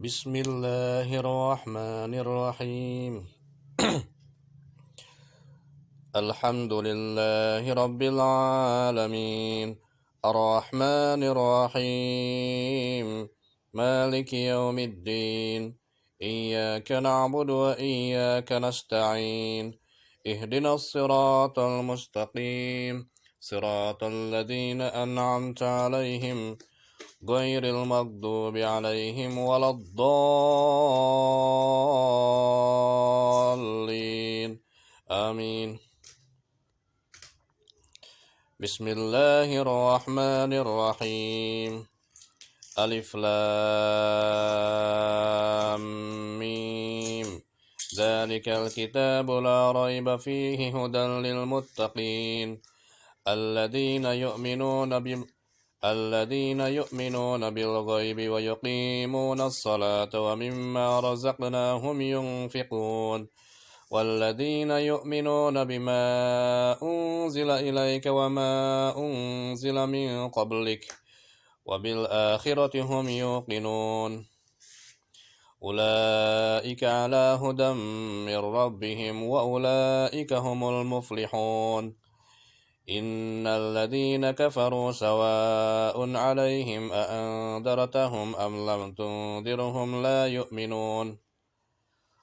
بسم الله الرحمن الرحيم. الحمد لله رب العالمين، الرحمن الرحيم، مالك يوم الدين. إياك نعبد وإياك نستعين، اهدنا الصراط المستقيم، صراط الذين أنعمت عليهم غير المغضوب عليهم ولا الضالين، آمين. بسم الله الرحمن الرحيم. ألف لام ميم. ذلك الكتاب لا ريب فيه هدى للمتقين الذين يؤمنون بالغيب ويقيمون الصلاة ومما رزقناهم ينفقون والذين يؤمنون بما أنزل إليك وما أنزل من قبلك وبالآخرة هم يوقنون أولئك على هدى من ربهم وأولئك هم المفلحون. إن الذين كفروا سواء عليهم أأنذرتهم أم لم تنذرهم لا يؤمنون.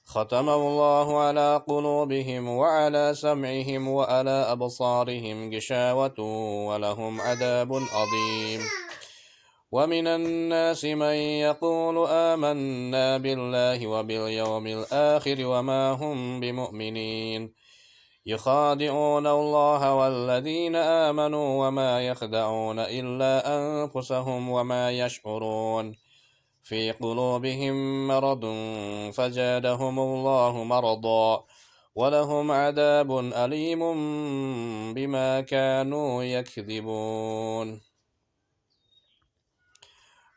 ختم الله على قلوبهم وعلى سمعهم وعلى أبصارهم غشاوة ولهم عذاب عظيم. ومن الناس من يقول آمنا بالله وباليوم الآخر وما هم بمؤمنين، يخادعون الله والذين آمنوا وما يخدعون إلا أنفسهم وما يشعرون. في قلوبهم مرض فزادهم الله مرضا ولهم عذاب أليم بما كانوا يكذبون.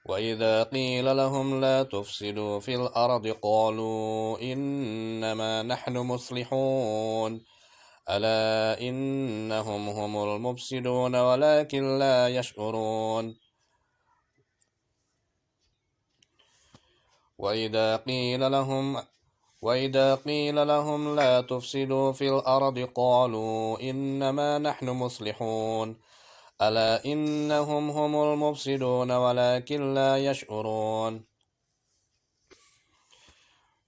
وإذا قيل لهم لا تفسدوا في الأرض قالوا إنما نحن مصلحون ألا إنهم هم المفسدون ولكن لا يشعرون. وإذا قيل لهم لا تفسدوا في الأرض قالوا إنما نحن مصلحون ألا إنهم هم المفسدون ولكن لا يشعرون.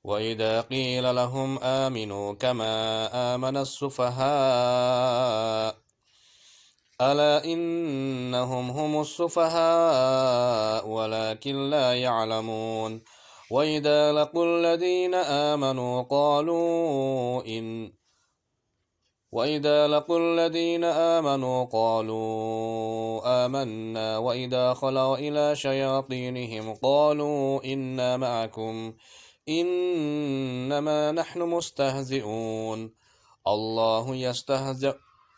وإذا قيل لهم آمنوا كما آمن السفهاء ألا إنهم هم السفهاء ولكن لا يعلمون. وإذا لقوا الذين آمنوا قالوا آمنا وإذا خلوا إلى شياطينهم قالوا إنا معكم إنما نحن مستهزئون.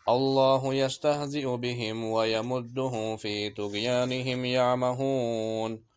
الله يستهزئ بهم ويمدهم في طغيانهم يعمهون.